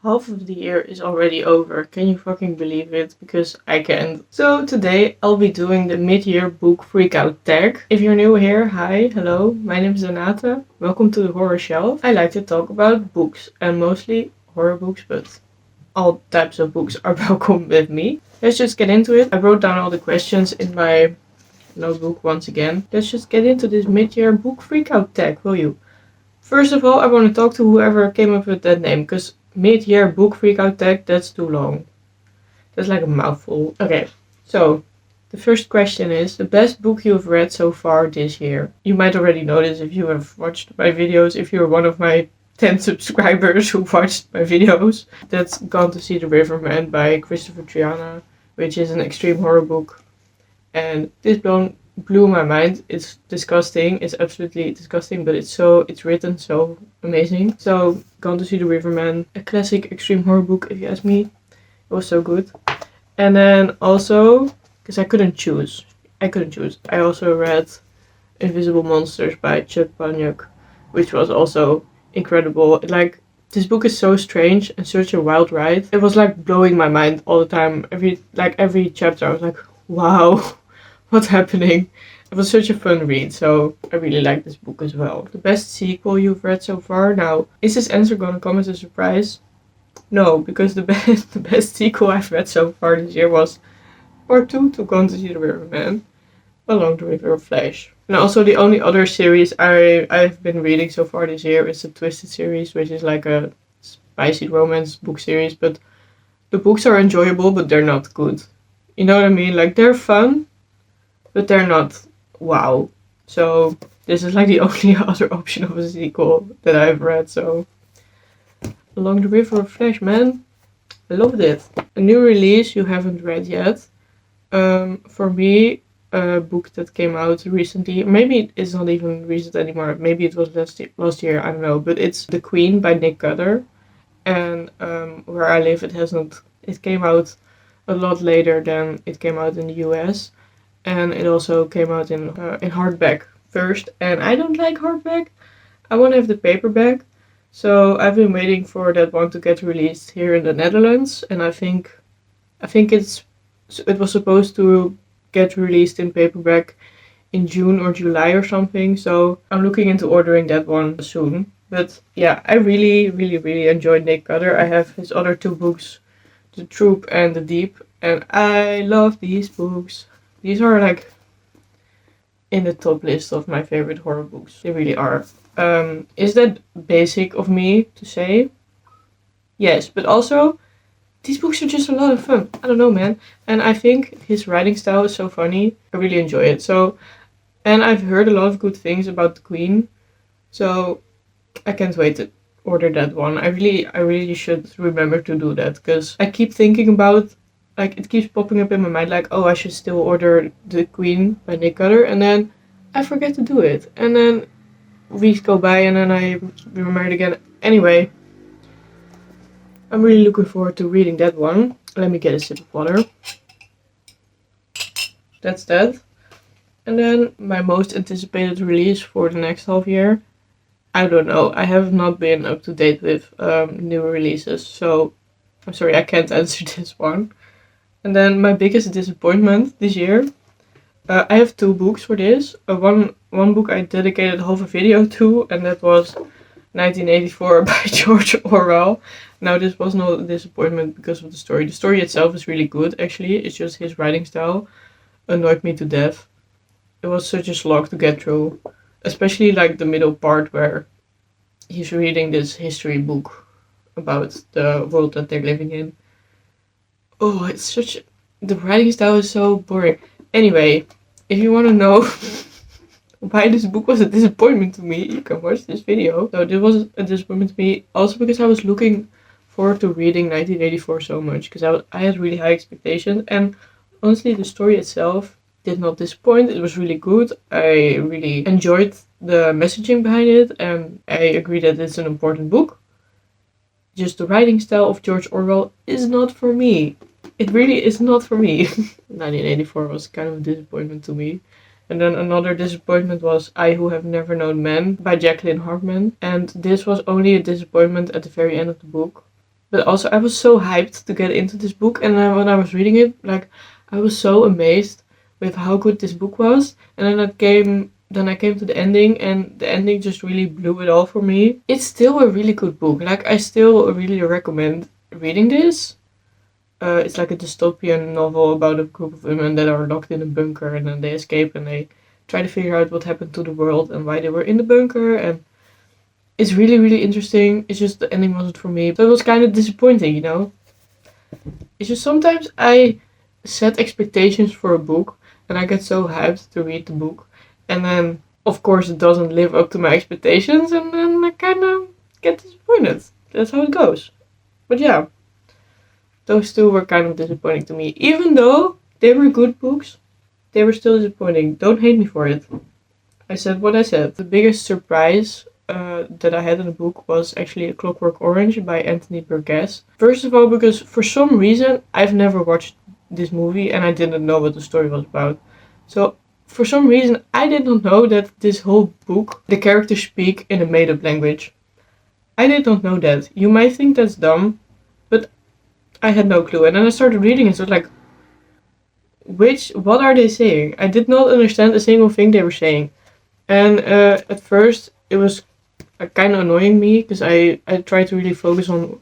Half of the year is already over. Can you fucking believe it? Because I can't. So today I'll be doing the mid-year book freakout tag. If you're new here, hi, hello, my name is Renata. Welcome to the horror shelf. I like to talk about books and mostly horror books, but all types of books are welcome with me. Let's just get into it. I wrote down all the questions in my notebook once again. Let's just get into this mid-year book freakout tag, will you? First of all, I want to talk to whoever came up with that name, because mid-year book freakout tag, that's too long. That's like a mouthful. Okay, so the first question is the best book you've read so far this year. You might already know this if you have watched my videos, if you're one of my 10 subscribers who watched my videos. That's Gone to See the Riverman by Christopher Triana, which is an extreme horror book. And this blew my mind. It's disgusting. It's absolutely disgusting, but it's written so amazing. So Gone to See the Riverman, a classic extreme horror book if you ask me. It was so good. And then also, because I couldn't choose, I also read Invisible Monsters by Chuck Palahniuk, which was also incredible. This book is so strange and such a wild ride. It was like blowing my mind all the time. Every chapter I was like, wow, what's happening? It was such a fun read, so I really like this book as well. The best sequel you've read so far? Now, is this answer gonna come as a surprise? No, because the best sequel I've read so far this year was Part 2 to Gone to See the Riverman, Along the River of Flash. And also the only other series I've been reading so far this year is the Twisted series, which is like a spicy romance book series, but the books are enjoyable, but they're not good. You know what I mean? Like, they're fun, but they're not wow. So this is like the only other option of a sequel that I've read. So Along the River of Flash, man, I loved it. A new release you haven't read yet. For me, a book that came out recently, maybe it's not even recent anymore, maybe it was last year, I don't know, but it's The Queen by Nick Cutter. And where I live, it came out a lot later than it came out in the US. And it also came out in hardback first. And I don't like hardback. I want to have the paperback. So I've been waiting for that one to get released here in the Netherlands. And I think it was supposed to get released in paperback in June or July or something. So I'm looking into ordering that one soon. But yeah, I really, really, really enjoyed Nick Cutter. I have his other two books, The Troop and The Deep. And I love these books. These are like in the top list of my favorite horror books. They really are. Is that basic of me to say? Yes, but also these books are just a lot of fun. I don't know, man. And I think his writing style is so funny. I really enjoy it. So, and I've heard a lot of good things about The Queen. So I can't wait to order that one. I really should remember to do that, because I keep thinking about, like, it keeps popping up in my mind, like, oh, I should still order The Queen by Nick Cutter, and then I forget to do it. And then weeks go by, and then I remember it again. Anyway, I'm really looking forward to reading that one. Let me get a sip of water. That's that. And then my most anticipated release for the next half year. I don't know. I have not been up to date with new releases, so I'm sorry, I can't answer this one. And then my biggest disappointment this year. I have two books for this. One book I dedicated half a video to, and that was 1984 by George Orwell. Now, this was not a disappointment because of the story. The story itself is really good, actually. It's just his writing style annoyed me to death. It was such a slog to get through. Especially like the middle part where he's reading this history book about the world that they're living in. Oh, the writing style is so boring. Anyway, if you want to know why this book was a disappointment to me, you can watch this video. So this was a disappointment to me also because I was looking forward to reading 1984 so much, because I had really high expectations, and honestly the story itself did not disappoint. It was really good. I really enjoyed the messaging behind it, and I agree that it's an important book. Just the writing style of George Orwell is not for me. It really is not for me. 1984 was kind of a disappointment to me. And then another disappointment was I Who Have Never Known Men by Jacqueline Hartman. And this was only a disappointment at the very end of the book. But also I was so hyped to get into this book, and then when I was reading it, like I was so amazed with how good this book was. And then I came to the ending, and the ending just really blew it all for me. It's still a really good book. Like I still really recommend reading this. It's like a dystopian novel about a group of women that are locked in a bunker, and then they escape and they try to figure out what happened to the world and why they were in the bunker. And it's really, really interesting. It's just the ending wasn't for me. So it was kind of disappointing, you know? It's just sometimes I set expectations for a book and I get so hyped to read the book. And then, of course, it doesn't live up to my expectations, and then I kind of get disappointed. That's how it goes. But yeah, those two were kind of disappointing to me. Even though they were good books, they were still disappointing. Don't hate me for it. I said what I said. The biggest surprise that I had in the book was actually A Clockwork Orange by Anthony Burgess. First of all, because for some reason I've never watched this movie and I didn't know what the story was about. So for some reason I did not know that this whole book, the characters speak in a made-up language. I did not know that. You might think that's dumb, but I had no clue. And then I started reading it, so it's like, what are they saying? I did not understand a single thing they were saying. And at first it was kind of annoying me, because I tried to really focus on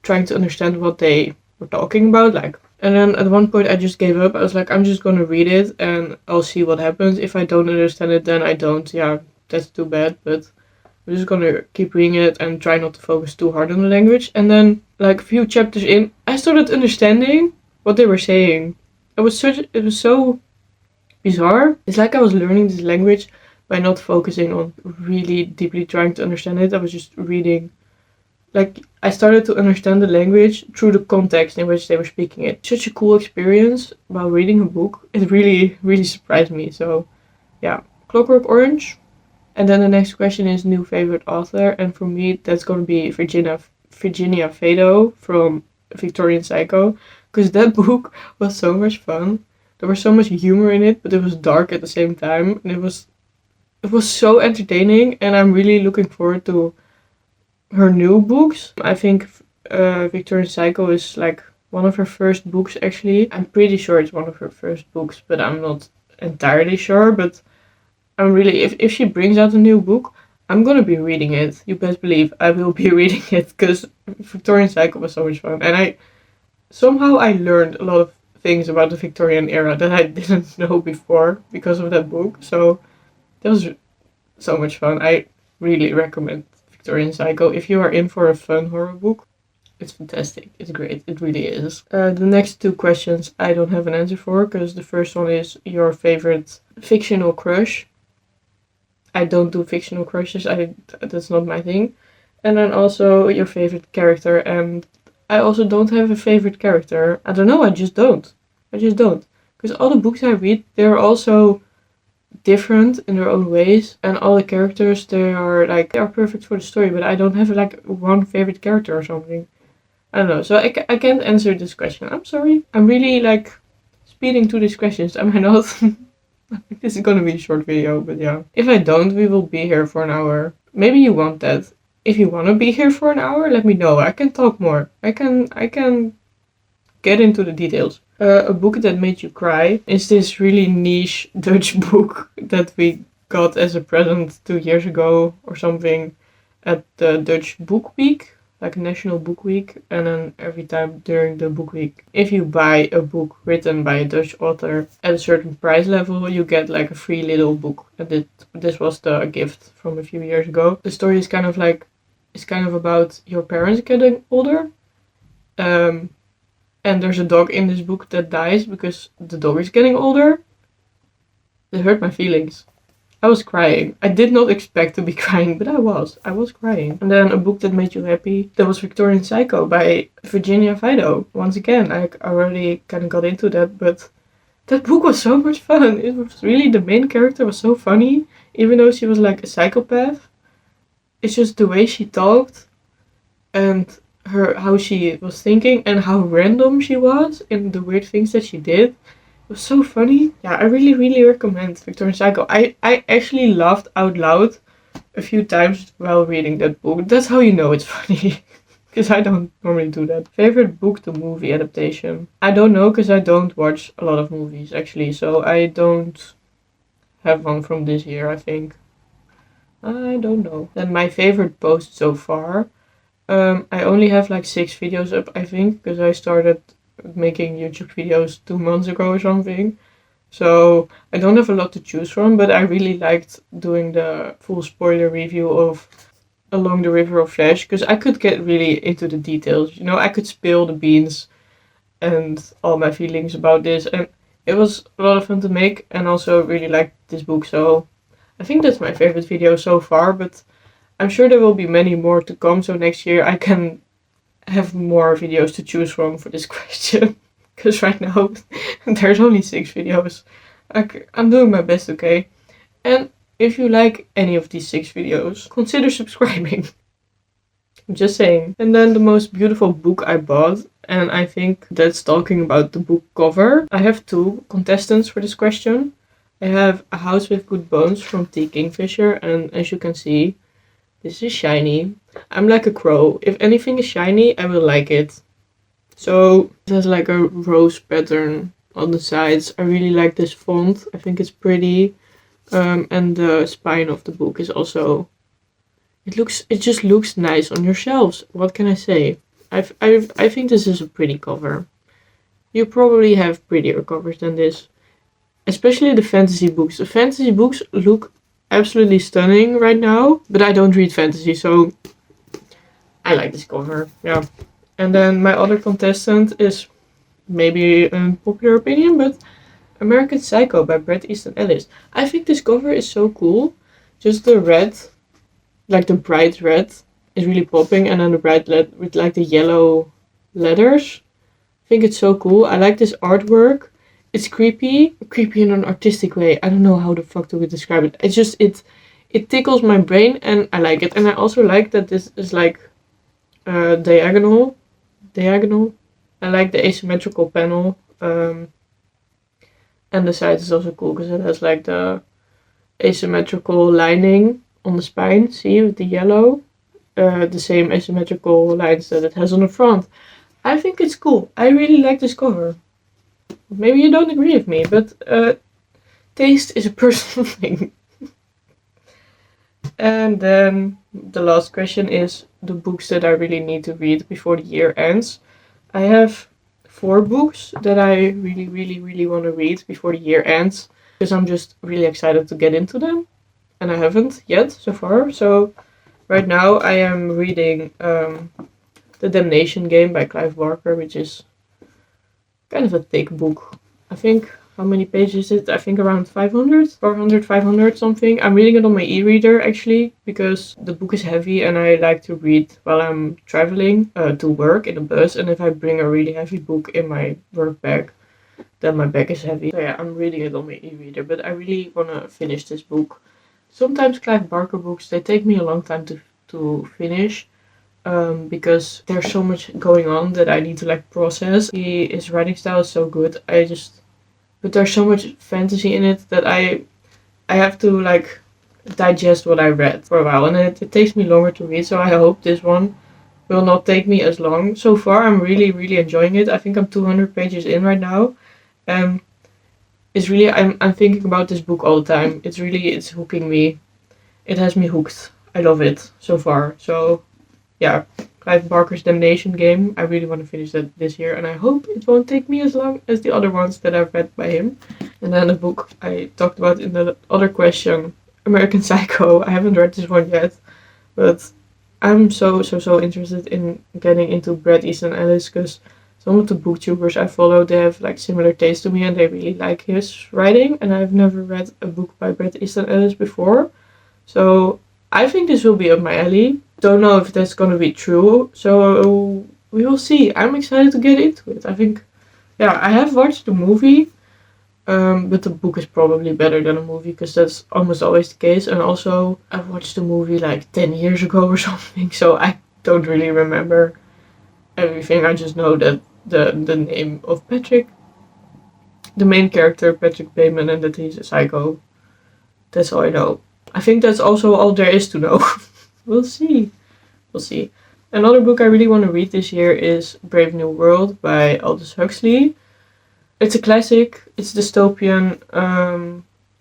trying to understand what they were talking about, like. And then at one point I just gave up. I was like, I'm just gonna read it and I'll see what happens. If I don't understand it, then I don't. Yeah, that's too bad, but I'm just gonna keep reading it and try not to focus too hard on the language. And then, like a few chapters in, I started understanding what they were saying. It was so bizarre. It's like I was learning this language by not focusing on really deeply trying to understand it. I was just reading. Like, I started to understand the language through the context in which they were speaking it. Such a cool experience while reading a book. It really, really surprised me. So, yeah. Clockwork Orange. And then the next question is new favorite author. And for me, that's going to be Virginia Fado from Victorian Psycho. Because that book was so much fun. There was so much humor in it, but it was dark at the same time. And it was so entertaining. And I'm really looking forward to her new books. I think Victorian Psycho is like one of her first books, actually. I'm pretty sure it's one of her first books, but I'm not entirely sure. But I'm really, if she brings out a new book, I'm gonna be reading it. You best believe I will be reading it, because Victorian Cycle was so much fun. And I learned a lot of things about the Victorian era that I didn't know before because of that book. So that was so much fun. I really recommend Victorian Psycho. If you are in for a fun horror book, it's fantastic. It's great. It really is. The next two questions I don't have an answer for, because the first one is your favorite fictional crush. I don't do fictional crushes. That's not my thing. And then also your favorite character. And I also don't have a favorite character. I don't know. I just don't. Because all the books I read, they're also different in their own ways, and all the characters, they are perfect for the story, but I don't have like one favorite character or something. I don't know, so I can't answer this question. I'm sorry. I'm really like speeding through these questions, am I not? This is gonna be a short video, but yeah. If I don't, we will be here for an hour. Maybe you want that. If you want to be here for an hour, let me know. I can talk more. I can get into the details. A book that made you cry is this really niche Dutch book that we got as a present 2 years ago or something at the Dutch Book Week, like National Book Week. And then every time during the book week, if you buy a book written by a Dutch author at a certain price level, you get like a free little book. And this was the gift from a few years ago. The story is kind of about your parents getting older. And there's a dog in this book that dies because the dog is getting older. It hurt my feelings. I was crying. I did not expect to be crying, but I was. I was crying. And then a book that made you happy. That was Victorian Psycho by Virginia Fado. Once again, I already kind of got into that, but that book was so much fun. It was really, the main character was so funny, even though she was like a psychopath. It's just the way she talked and how she was thinking and how random she was in the weird things that she did. It was so funny. Yeah, I really, really recommend Victorian Psycho. I actually laughed out loud a few times while reading that book. That's how you know it's funny. because I don't normally do that. Favorite book to movie adaptation? I don't know because I don't watch a lot of movies actually, so I don't have one from this year, I think. I don't know. Then my favorite post so far. I only have like 6 videos up, I think, because I started making YouTube videos 2 months ago or something. So I don't have a lot to choose from, but I really liked doing the full spoiler review of Along the River of Flesh, because I could get really into the details. You know, I could spill the beans and all my feelings about this, and it was a lot of fun to make, and also really liked this book, so I think that's my favorite video so far, but I'm sure there will be many more to come, so next year I can have more videos to choose from for this question, because right now there's only 6 videos. I'm doing my best, okay? And if you like any of these 6 videos, consider subscribing. I'm just saying. And then the most beautiful book I bought, and I think that's talking about the book cover. I have 2 contestants for this question. I have A House with Good Bones from T. Kingfisher, and as you can see, this is shiny. I'm like a crow. If anything is shiny, I will like it. So it has like a rose pattern on the sides. I really like this font. I think it's pretty. And the spine of the book is also, it just looks nice on your shelves. What can I say? I think this is a pretty cover. You probably have prettier covers than this. Especially the fantasy books. The fantasy books look absolutely stunning right now, but I don't read fantasy, so I like this cover. Yeah. And then my other contestant is maybe a popular opinion, but American Psycho by Bret Easton Ellis. I think this cover is so cool. Just the red, like the bright red, is really popping, and then the bright red with like the yellow letters. I think it's so cool. I like this artwork. It's creepy in an artistic way. I don't know how the fuck to describe it. It's just, it tickles my brain, and I like it. And I also like that this is like diagonal. I like the asymmetrical panel. And the side is also cool because it has like the asymmetrical lining on the spine. See, with the yellow. The same asymmetrical lines that it has on the front. I think it's cool. I really like this cover. Maybe you don't agree with me, but taste is a personal thing. And then the last question is the books that I really need to read before the year ends. I have 4 books that I really want to read before the year ends, because I'm just really excited to get into them, and I haven't yet so far. So right now I am reading The Damnation Game by Clive Barker, which is kind of a thick book. I think, how many pages is it? I think around 500, 400, 500 something. I'm reading it on my e-reader actually, because the book is heavy and I like to read while I'm traveling to work in a bus. And if I bring a really heavy book in my work bag, then my bag is heavy. So yeah, I'm reading it on my e-reader, but I really want to finish this book. Sometimes Clive Barker books, they take me a long time to finish. Because there's so much going on that I need to like process. His writing style is so good. But there's so much fantasy in it that I have to like digest what I read for a while, and it takes me longer to read. So I hope this one will not take me as long. So far, I'm really enjoying it. I think I'm 200 pages in right now. It's really, I'm thinking about this book all the time. It's hooking me. It has me hooked. I love it so far. So yeah, Clive Barker's Damnation Game. I really want to finish that this year, and I hope it won't take me as long as the other ones that I've read by him. And then the book I talked about in the other question, American Psycho. I haven't read this one yet, but I'm so interested in getting into Bret Easton Ellis, because some of the booktubers I follow, they have like similar taste to me and they really like his writing, and I've never read a book by Bret Easton Ellis before. So I think this will be up my alley. Don't know if that's gonna be true, so we will see. I'm excited to get into it. I think, yeah, I have watched the movie, but the book is probably better than a movie, because that's almost always the case. And also, I watched the movie like 10 years ago or something, so I don't really remember everything. I just know that the name of Patrick, the main character, Patrick Bateman, and that he's a psycho. That's all I know. I think that's also all there is to know. We'll see. Another book I really want to read this year is Brave New World by Aldous Huxley. It's a classic, it's dystopian.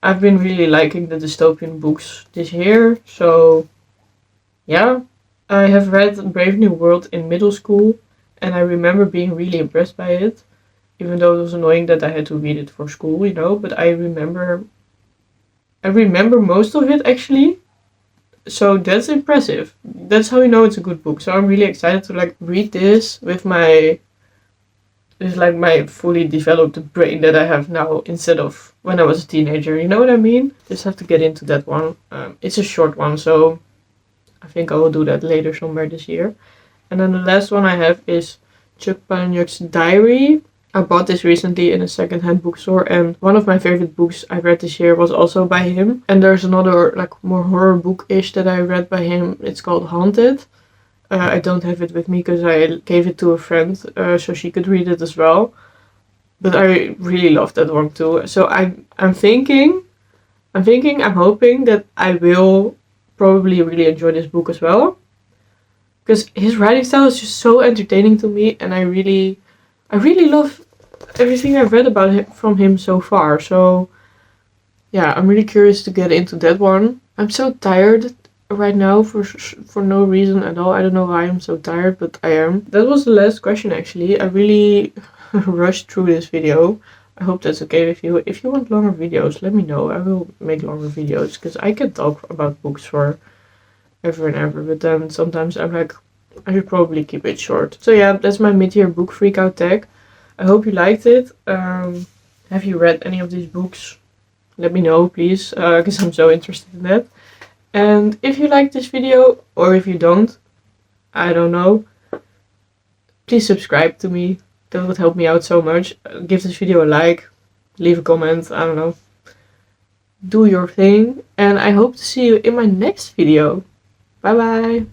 I've been really liking the dystopian books this year, so yeah. I have read Brave New World in middle school, and I remember being really impressed by it, even though it was annoying that I had to read it for school, but I remember most of it actually. So that's impressive. That's how you know it's a good book. So I'm really excited to like read this with my fully developed brain that I have now instead of when I was a teenager. You know what I mean? Just have to get into that one. It's a short one, so I think I will do that later somewhere this year. And then the last one I have is Chuck Palahniuk's Diary. I bought this recently in a secondhand bookstore, and one of my favorite books I read this year was also by him. And there's another like more horror book-ish that I read by him. It's called Haunted. I don't have it with me because I gave it to a friend so she could read it as well. But I really love that one too. So I'm hoping that I will probably really enjoy this book as well. Because his writing style is just so entertaining to me, and I really love everything I've read about him from him so far. So yeah, I'm really curious to get into that one. I'm so tired right now for no reason at all. I don't know why I'm so tired, but I am. That was the last question actually. I really rushed through this video. I hope that's okay with you. If you want longer videos, let me know. I will make longer videos because I can talk about books for ever and ever, but then sometimes I'm like, I should probably keep it short. So yeah, that's my mid-year book freakout tag. I hope you liked it. Have you read any of these books? Let me know, please, because I'm so interested in that. And if you like this video, or if you don't, I don't know, please subscribe to me. That would help me out so much. Give this video a like, leave a comment, I don't know. Do your thing, and I hope to see you in my next video. Bye bye!